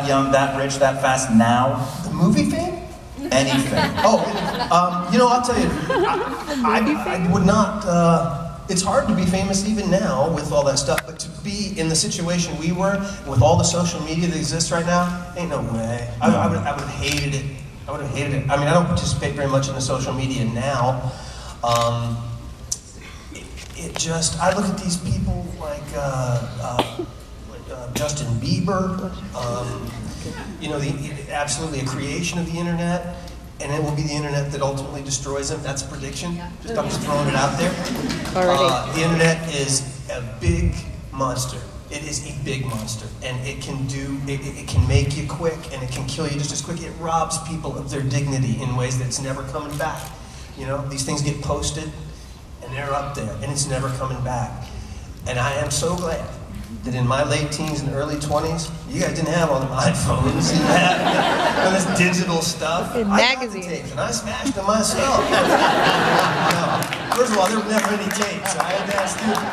that young, that rich, that fast now? The movie fame? Anything. You know, I'll tell you, I would not, it's hard to be famous even now with all that stuff, but to be in the situation we were, with all the social media that exists right now, ain't no way. I would have hated it. I would have hated it. I mean, I don't participate very much in the social media now. I look at these people like Justin Bieber, you know, absolutely a creation of the internet, and it will be the internet that ultimately destroys them. That's a prediction. I'm just throwing it out there. The internet is a big monster. It is a big monster, and it can make you quick, and it can kill you just as quick. It robs people of their dignity in ways that's never coming back. You know, these things get posted, and they're up there, and it's never coming back. And I am so glad that in my late teens and early 20s, you guys didn't have all the iPhones, you had all this digital stuff. In magazines. I got the tapes, and I smashed them myself. No. First of all, there were never any tapes. I had that stupid.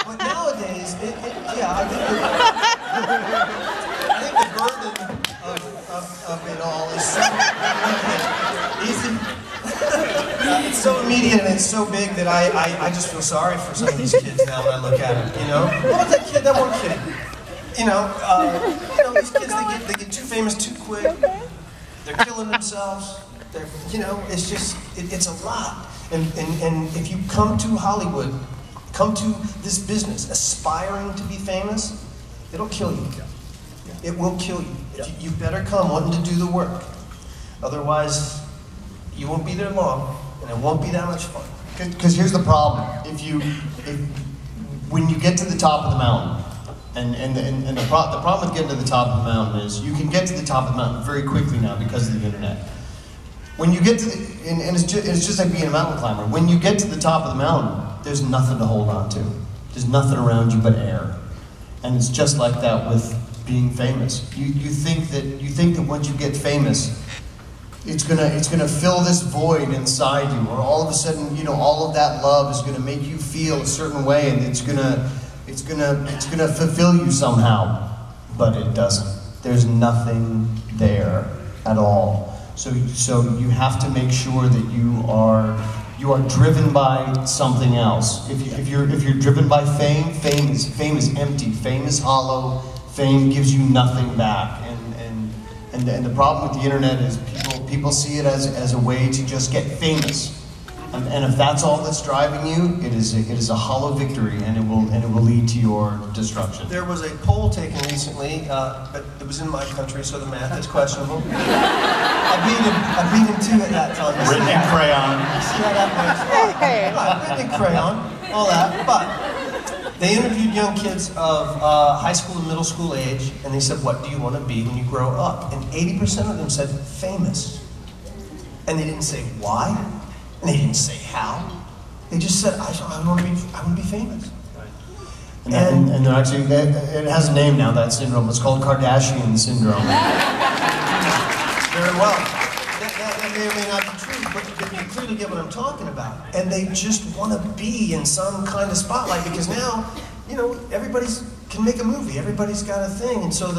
But nowadays, I think the burden of it all is so easy. It's so immediate and it's so big that I just feel sorry for some of these kids now when I look at them, you know? What about that kid, that one kid? You know, these kids, they get too famous too quick. They're killing themselves. You know, it's just, it's a lot. And if you come to Hollywood, come to this business aspiring to be famous, it'll kill you. It will kill you. You better come wanting to do the work. Otherwise, you won't be there long, and it won't be that much fun. Because here's the problem: when you get to the top of the mountain, and the problem with getting to the top of the mountain is you can get to the top of the mountain very quickly now because of the internet. When you get to and it's just like being a mountain climber. When you get to the top of the mountain, there's nothing to hold on to. There's nothing around you but air, and it's just like that with being famous. You think that once you get famous, it's gonna fill this void inside you, or all of a sudden, you know, all of that love is gonna make you feel a certain way, and it's gonna fulfill you somehow, but it doesn't. There's nothing there at all. So you have to make sure that you are driven by something else. If you're driven by fame, fame is empty. Fame is hollow. Fame gives you nothing back. And the problem with the internet is people see it as a way to just get famous. And if that's all that's driving you, it is a hollow victory, and it will lead to your destruction. There was a poll taken recently, but it was in my country, so the math is questionable. I beat him to it that time. Written in crayon. See how that works? Right, written in crayon, all that. But they interviewed young kids of high school and middle school age, and they said, "What do you want to be when you grow up?" And 80% of them said, "Famous." And they didn't say why. And they didn't say how. They just said, I want to be famous. And they're actually, it has a name now, that syndrome. It's called Kardashian syndrome. Very well. That may or may not be true, but you clearly get what I'm talking about. And they just want to be in some kind of spotlight, because now, you know, everybody's can make a movie. Everybody's got a thing. And so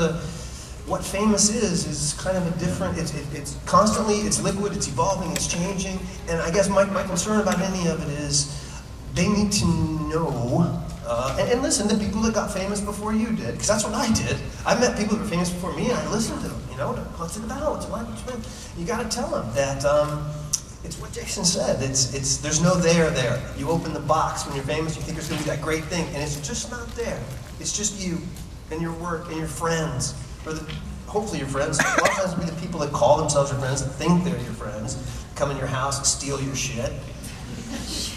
what famous is kind of a different, it's constantly, it's liquid, it's evolving, it's changing, and I guess my concern about any of it is they need to know, and listen to people that got famous before you did, because that's what I did. I met people that were famous before me, and I listened to them, you know, what's it about, what's it like, you gotta tell them that, it's what Jason said, there's no there. You open the box when you're famous, you think there's gonna be that great thing, and it's just not there. It's just you, and your work, and your friends. Or hopefully your friends. A lot of times it'll be the people that call themselves your friends, that think they're your friends, come in your house and steal your shit.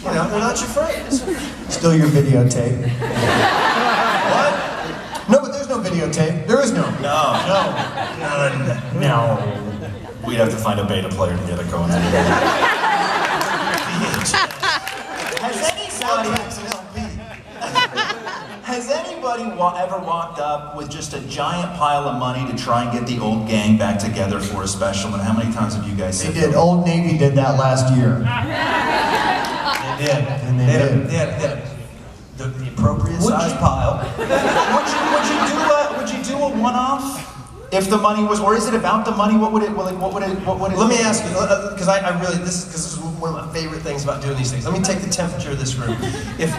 You know, they're not your friends. Steal your videotape. What? No, but there's no videotape. There is no. No. We'd have to find a beta player to get it going. Has anybody ever walked up with just a giant pile of money to try and get the old gang back together for a special? And how many times have you guys said They did. Old Navy did that last year. They did. And they had the appropriate size pile. Would you do a one-off? If the money was, or is it about the money? What would it? Like, what would it? Let me ask you, because I really this is one of my favorite things about doing these things. Let me take the temperature of this room. If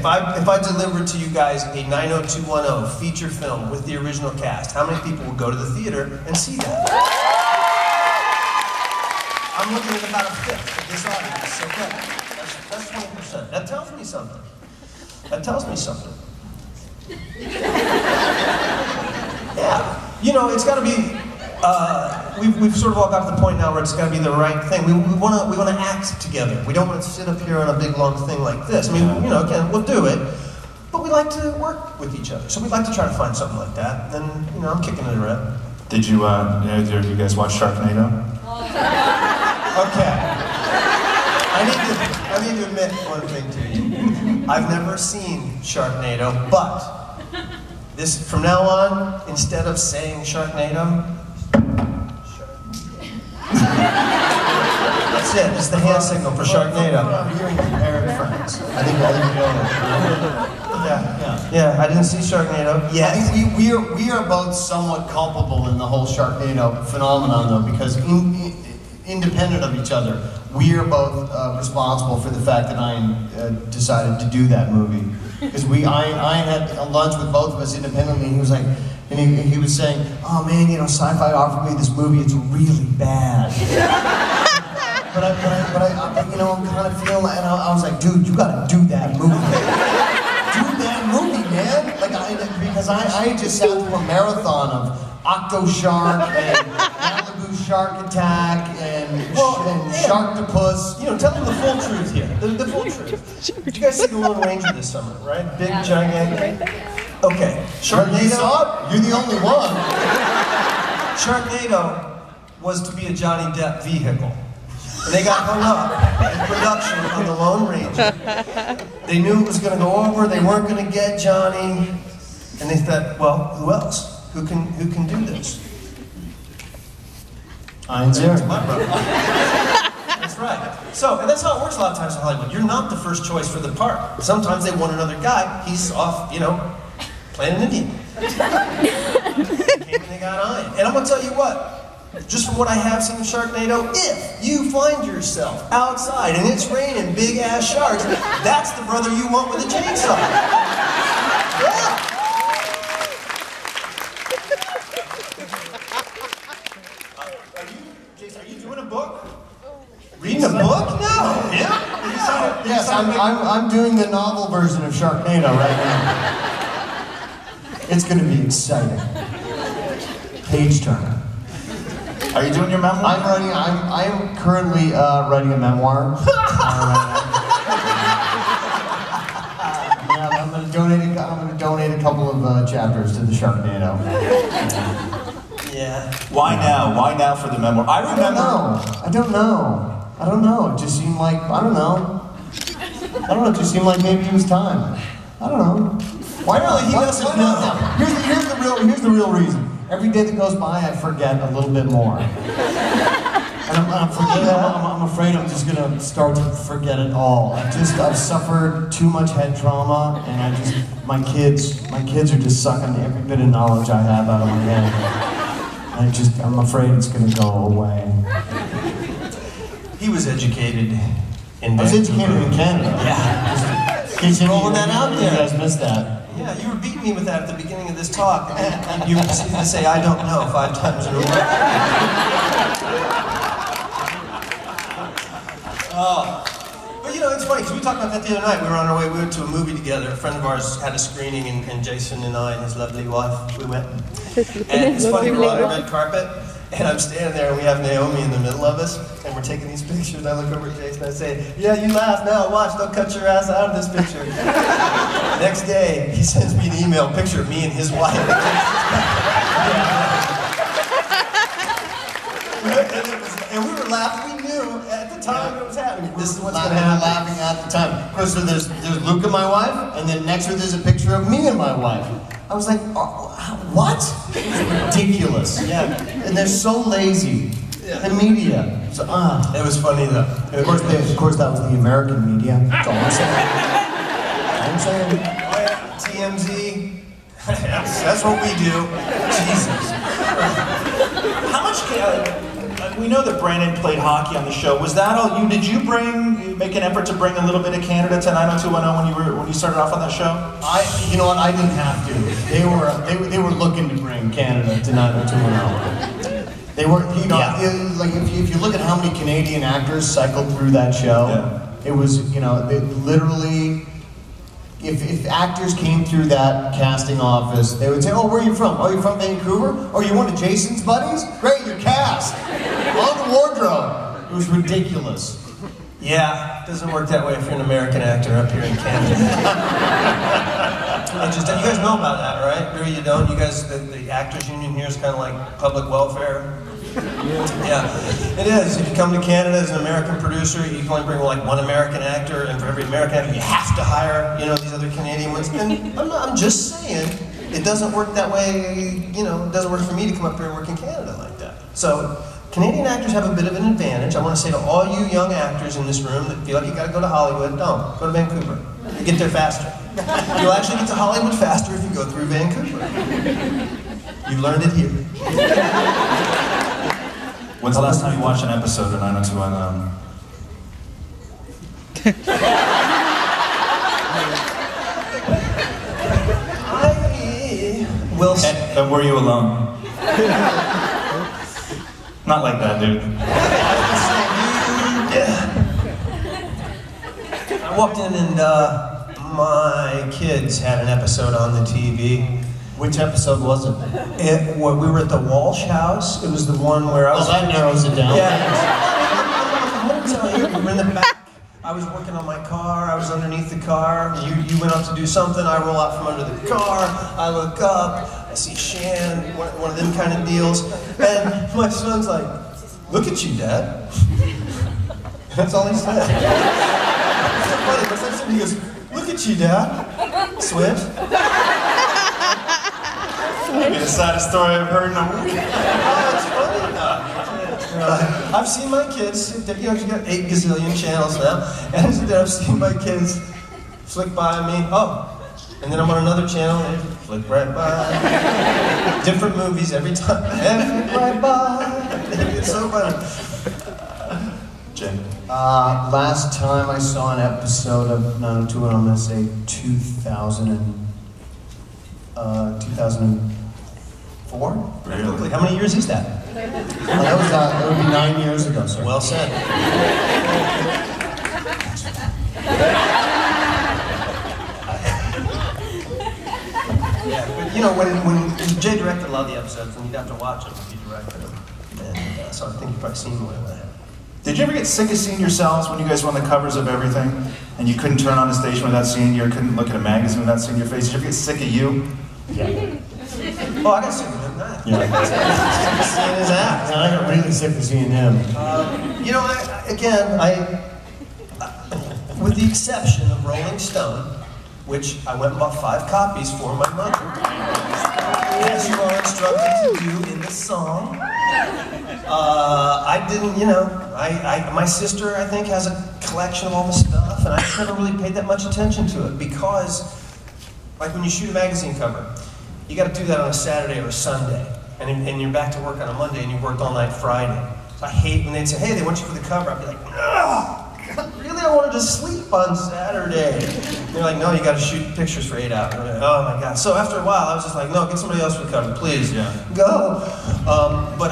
I delivered to you guys a 90210 feature film with the original cast, how many people would go to the theater and see that? I'm looking at about a fifth of this audience. So that's 20%. That tells me something. That tells me something. Yeah. You know, it's got to be, we've sort of all got to the point now where it's got to be the right thing. We want to act together. We don't want to sit up here on a big long thing like this. I mean, you know, again, we'll do it, but we like to work with each other. So we'd like to try to find something like that. And, you know, I'm kicking it around. Did you guys watch Sharknado? Okay. I need to admit one thing to you. I've never seen Sharknado, but from now on, instead of saying Sharknado, that's it. It's the hand signal for Sharknado. I'm hearing compared friends. I think you know. Yeah. I didn't see Sharknado yet. I think we are both somewhat culpable in the whole Sharknado phenomenon, though, because independent of each other, we are both responsible for the fact that Ian decided to do that movie. Because Ian had a lunch with both of us independently, and he was like, and he was saying, "Oh man, you know, Sci-Fi offered me this movie. It's really bad." but I, you know, I'm kind of feeling like, and I was like, "Dude, you got to do that movie. Do that movie, man!" Like, because I just sat through a marathon of Octoshark and Malibu Shark Attack and Sharktopus. You know, tell them the full truth here. The full truth. Did you guys see The Lone Ranger this summer, right? Big, gigantic. Okay. Sharknado. You're the only one. Sharknado was to be a Johnny Depp vehicle. And they got hung up in production on The Lone Ranger. They knew it was going to go over. They weren't going to get Johnny. And they thought, well, who else? Who can do this? Ian's here. My brother. That's right. So, and that's how it works a lot of times in Hollywood. You're not the first choice for the part. Sometimes they want another guy. He's off, you know, playing an Indian. And they got Ian. And I'm going to tell you what. Just from what I have seen of Sharknado, if you find yourself outside and it's raining big ass sharks, that's the brother you want with a chainsaw. Yeah. Jason, are you doing a book? Reading a book? No. Yeah. Yes, I'm doing the novel version of Sharknado right now. It's going to be exciting. Page turner. Are you doing your memoir? I'm currently writing a memoir. Yeah, I'm going to donate a couple of chapters to the Sharknado. Yeah. Why now? Why now for the memoir? I remember. I don't know. It just seemed like, I don't know. It just seemed like maybe it was time. I don't know. Why not? He doesn't know. Here's the real reason. Every day that goes by, I forget a little bit more. And I'm afraid I'm just gonna start to forget it all. I've suffered too much head trauma, and my kids are just sucking every bit of knowledge I have out of my head. I'm afraid it's gonna go away. He was educated in I was educated in Canada. Yeah. Just rolling that out there. You guys missed that. Yeah, you were beating me with that at the beginning of this talk. And you proceeded to say, "I don't know," 5 times in a row. But you know, it's funny, because we talked about that the other night. We were on our way, we went to a movie together. A friend of ours had a screening, and Jason and I and his lovely wife, we went. And it's funny, we're on the red carpet, and I'm standing there, and we have Naomi in the middle of us, and we're taking these pictures. I look over at Jason and I say, "Yeah, you laugh now, watch, they'll cut your ass out of this picture." Next day, he sends me an email, picture of me and his wife. And we were laughing. We knew at the time it was happening. This is what's going to happen. Laughing at the time. Of course, so there's Luke and my wife, and then next to it there's a picture of me and my wife. I was like, what? It's ridiculous. Yeah. And they're so lazy. Yeah. The media. So, It was funny though. Of course, that was the American media. That's all I'm saying. TMZ. That's what we do. Jesus. How much? We know that Brandon played hockey on the show. Was that all you? Did you make an effort to bring a little bit of Canada to 90210 when you started off on that show? You know what? I didn't have to. They were looking to bring Canada to 90210. They were, you know, like if you look at how many Canadian actors cycled through that show, it was, you know, they literally. If actors came through that casting office, they would say, "Oh, where are you from? Oh, you're from Vancouver? Oh, you're one of Jason's buddies? Great, you're cast. On the wardrobe." It was ridiculous. Yeah, it doesn't work that way if you're an American actor up here in Canada. You guys know about that, right? Or you don't? You guys, the actors union here is kind of like public welfare. Yeah, it is. If you come to Canada as an American producer, you can only bring like one American actor, and for every American actor, you have to hire, you know, these other Canadian ones. And I'm just saying, it doesn't work that way. You know, it doesn't work for me to come up here and work in Canada like that. So, Canadian actors have a bit of an advantage. I want to say to all you young actors in this room that feel like you got to go to Hollywood, don't. Go to Vancouver. You get there faster. You'll actually get to Hollywood faster if you go through Vancouver. You learned it here. When's the last time you watched an episode of 90210? I will say. And were you alone? Not like that, dude. I walked in and my kids had an episode on the TV. Which episode was it? We were at the Walsh House. It was the one where I was. Oh, that narrows it down. Yeah. I'm gonna tell you, we were in the back. I was working on my car. I was underneath the car. You went out to do something. I roll out from under the car. I look up. I see Shan, one of them kind of deals. And my son's like, "Look at you, Dad." That's all he said. It's so funny. My son, he goes, "Look at you, Dad." Swift. Maybe the saddest story I've heard in a week. It's funny. I've seen my kids, you know, you got 8 gazillion channels now, and I've seen my kids flick by me, and then I'm on another channel, and they flick right by. Different movies every time, and flick right by. It's so funny. Jim? Last time I saw an episode of 90210, I'm going to say 2004? Really? How many years is that? That would be 9 years ago, sir. Well said. Yeah, but you know, when Jay directed a lot of the episodes, and you'd have to watch them if you directed them. And so I think you've probably seen more of that. Did you ever get sick of seeing yourselves when you guys were on the covers of everything, and you couldn't turn on the station without seeing you, or couldn't look at a magazine without seeing your face? Did you ever get sick of you? Yeah. Oh, I got sick of him. Yeah. I got sick of seeing his act. I got really sick of seeing him. You know, with the exception of Rolling Stone, which I went and bought 5 copies for my mother, as you are instructed to do in the song. I didn't, you know, my sister, I think, has a collection of all the stuff, and I just never really paid that much attention to it because, like when you shoot a magazine cover, you got to do that on a Saturday or a Sunday, and you're back to work on a Monday, and you worked all night Friday. So I hate when they'd say, "Hey, they want you for the cover." I'd be like, "No, God, really? I wanted to sleep on Saturday." And they're like, "No, you got to shoot pictures for 8 hours." Like, oh my God! So after a while, I was just like, "No, get somebody else for the cover, please. Yeah. Go." But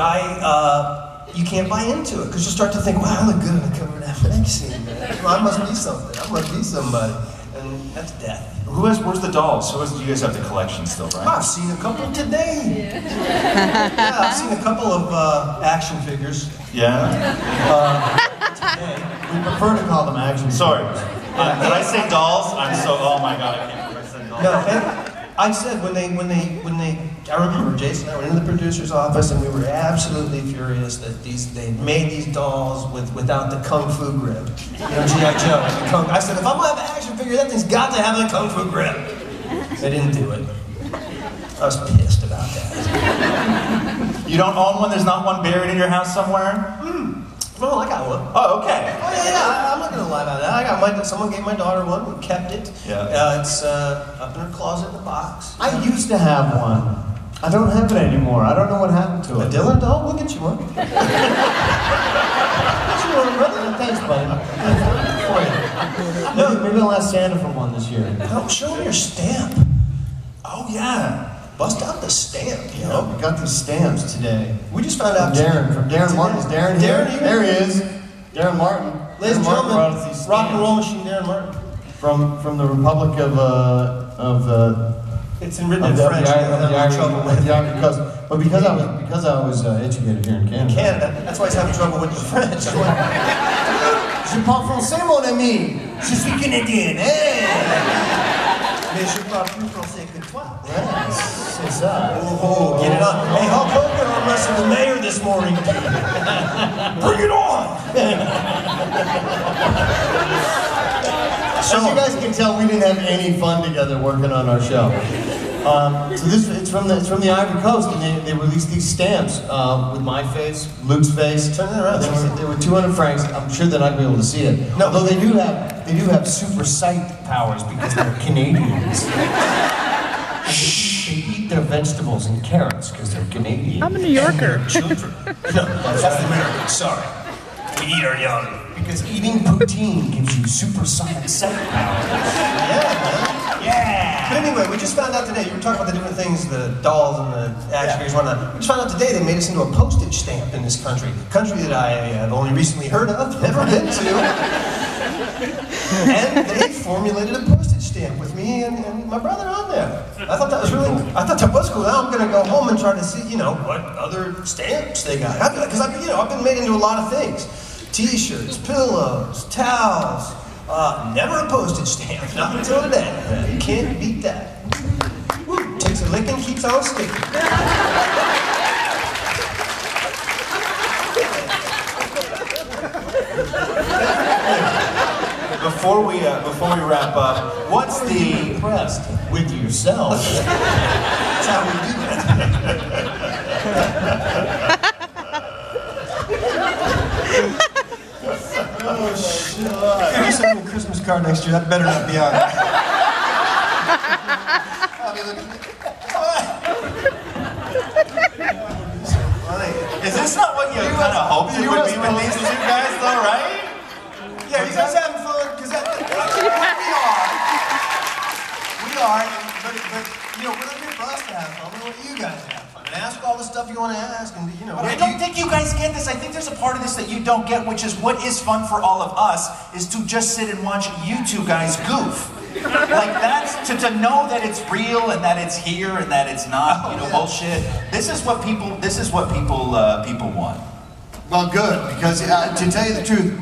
you can't buy into it because you start to think, "Wow, I look good on the cover of that magazine, man. Well, I must be something. I must be somebody," and that's death. Where's the dolls? You guys have the collection still, right? I've seen a couple today. Yeah, I've seen a couple of action figures. Yeah? Today. We prefer to call them action. Sorry. Did I say dolls? Oh my God, I can't believe I said dolls. No, and I said when they, I remember Jason and I were in the producer's office and we were absolutely furious that they made these dolls without the Kung Fu grip. You know, G.I. Joe. I said, if I'm gonna have an action figure, that thing's got to have a Kung Fu grip. They didn't do it. I was pissed about that. You don't own one? There's not one buried in your house somewhere? phone. I got one. Oh, okay. Oh yeah. I'm not gonna lie about that. I got someone gave my daughter one. We kept it. Yeah. It's up in her closet in the box. I used to have one. I don't have it anymore. I don't know what happened to A it. Dylan doll? We'll get you one. Get you one, brother. Thanks, buddy. No, maybe I'll ask Santa for one this year. Don't show me your stamp. Oh, yeah. Bust out the stamp, you You know? know, we got these stamps today. We just found From out Darren Martin. Is Darren here? Darren, There he is. Darren Martin. Ladies and Darren Martin brought us gentlemen, these rock and roll stamps machine Darren Martin. from the Republic of It's written in the French. Trouble with Ivory Coast. But because I was educated here in Canada. Canada. That's why he's having trouble with the French. I'm like, Je parle français, mon ami. Je suis canadien. Hey. mais je parle plus français que toi. C'est ça. Oh, get it on. Hey, Hulk Hogan arm wrestled the mayor this morning. Bring it on! As you guys can tell, we didn't have any fun together working on our show. So it's from the Ivory Coast, and they released these stamps with my face, Luke's face. Turn it around. They were 200 francs. I'm sure they're not gonna be able to see it. No. Although they do have super sight powers because they're Canadians. They eat their vegetables and carrots because they're Canadian. I'm a New Yorker. Children. No, that's the American. Sorry. We eat our young. Because eating poutine gives you super sight powers. Yeah. But anyway, we just found out today, you were talking about the different things, the dolls and the action figures and whatnot. We just found out today they made us into a postage stamp in this country. Country that I have only recently heard of, never been to. And they formulated a postage stamp with me and my brother on there. I thought that was cool. Now I'm gonna go home and try to see, what other stamps they got. Because I've been made into a lot of things. T-shirts, pillows, towels. Never a postage stamp, not until today. You can't beat that. Woo, takes a licking, keeps on sticking. Before we wrap up, what's the Impressed with yourself. That's how we do that. Oh, shit. If you send me a Christmas card next year, that better not be on it. Is this not what you kind of hoped it would be with these two guys, though, right? Yeah, you guys having fun? Because we are, but we're not here for us to have fun. We want you guys to have fun. And ask all the stuff you want to ask, and But I don't think you guys get this. I think there's a part of this that you don't get, which is what is fun for all of us is to just sit and watch you two guys goof. Like that's to know that it's real and that it's here and that it's not, bullshit. This is what people want. Well, good, because to tell you the truth,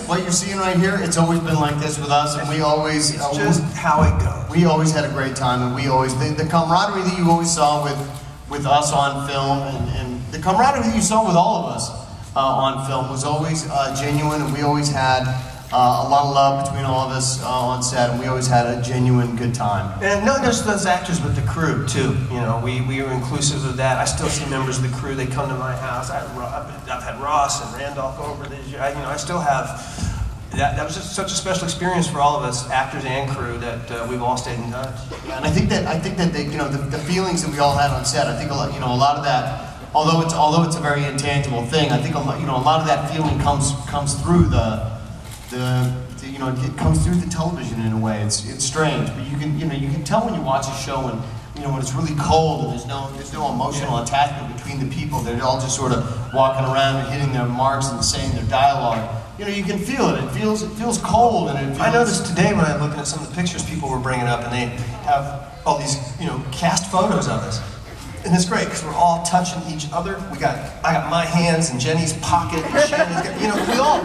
what you're seeing right here, it's always been like this with us, and we always... it's just how it goes. We always had a great time, and we always... The camaraderie that you always saw with us on film, and the camaraderie that you saw with all of us on film was always genuine, and we always had a lot of love between all of us on set, and we always had a genuine good time. And not just those actors, but the crew, too. We were inclusive of that. I still see members of the crew. They come to my house. I've had Ross and Randolph over this year. I still have... That was just such a special experience for all of us, actors and crew, that we've all stayed in touch. And I think that they, the feelings that we all had on set, I think a lot of that, although it's a very intangible thing, I think a lot of that feeling comes through it comes through the television in a way. It's strange, but you can tell when you watch a show and when it's really cold and there's no emotional attachment between the people. They're all just sort of walking around and hitting their marks and saying their dialogue. You can feel it. It feels cold, and it feels... I noticed today when I'm looking at some of the pictures people were bringing up, and they have all these, cast photos of us. And it's great because we're all touching each other. I got my hands in Jenny's pocket, and Shannon's got,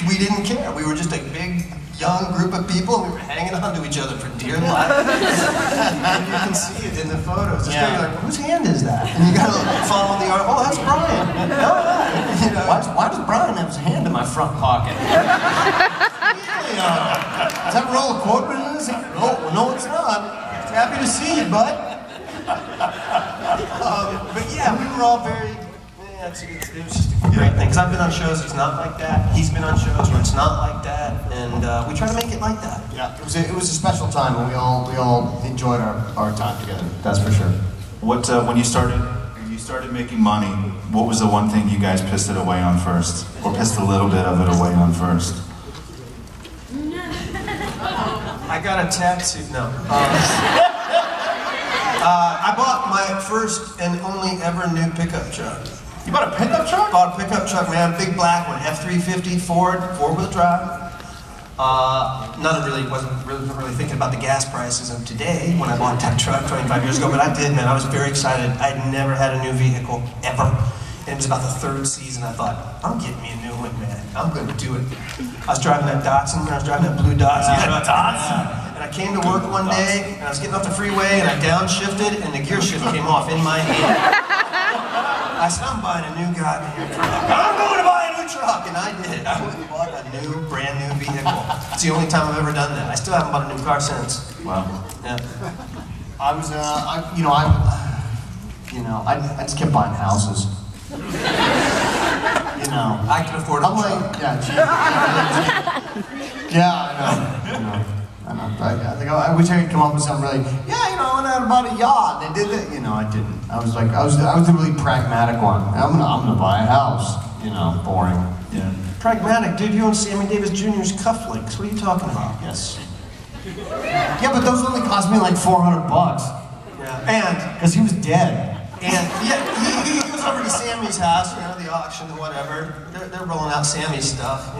we didn't care. We were just a big, young group of people, and we were hanging on to each other for dear life. And you can see it in the photos. It's Yeah. You're like, whose hand is that? And you gotta follow the art. Oh, that's Brian. Why does Brian have his hand in my front pocket? Is that a roll of quarters in his hand? No, it's not. Happy to see you, bud. But yeah, we were all very, Yeah, it was just a great thing. Because I've been on shows it's not like that. He's been on shows where it's not like that, and we try to make it like that. Yeah, it was a special time, and we all enjoyed our time together. That's for sure. What when you started making money, what was the one thing you guys pissed it away on first, or pissed a little bit of it away on first? I got a tattoo. No. I bought my first and only ever new pickup truck. You bought a pickup truck? Bought a pickup truck, man, big black one, F-350 Ford, 4-wheel drive. Wasn't really thinking about the gas prices of today when I bought that truck 25 years ago, but I did, man. I was very excited. I'd never had a new vehicle, ever. And it was about the third season. I thought, I'm getting me a new one, man. I'm going to do it. I was driving that Datsun, I was driving that blue Datsun truck. And I came to work one day, and I was getting off the freeway, and I downshifted, and the gear shift came off in my hand. I said, I'm buying a new goddamn truck. I'm going to buy a new truck, and I did. I went and bought a new, brand new vehicle. It's the only time I've ever done that. I still haven't bought a new car since. Wow. Yeah. I just kept buying houses. I can afford a truck. I wish I could come up with something really, and I bought a yacht. They did that, I didn't. I was the really pragmatic one. I'm gonna buy a house. Boring. Yeah. Pragmatic, dude. You own Sammy Davis Jr.'s cufflinks. What are you talking about? Yes. Yeah, but those only cost me like $400. Yeah. And because he was dead. And yeah, he goes over to Sammy's house, the auction or whatever. They're rolling out Sammy's stuff,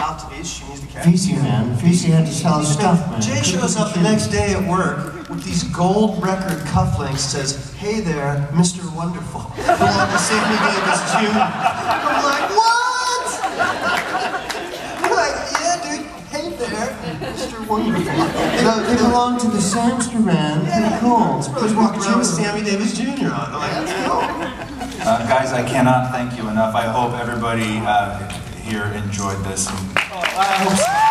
out to beach. She needs the cash. Feecey, man. Feecey had to sell his stuff, man. Jay shows up the next day at work with these gold record cufflinks. Says, "Hey there, Mr. Wonderful." Belong to Sammy Davis Jr. I'm like, what? You're like, yeah, dude. Hey there, Mr. Wonderful. They belong to the Samster band. Pretty cool. This brother's walking around with Sammy Davis Jr. on. I'm like, Guys, I cannot thank you enough. I hope everybody here enjoyed this. I hope so.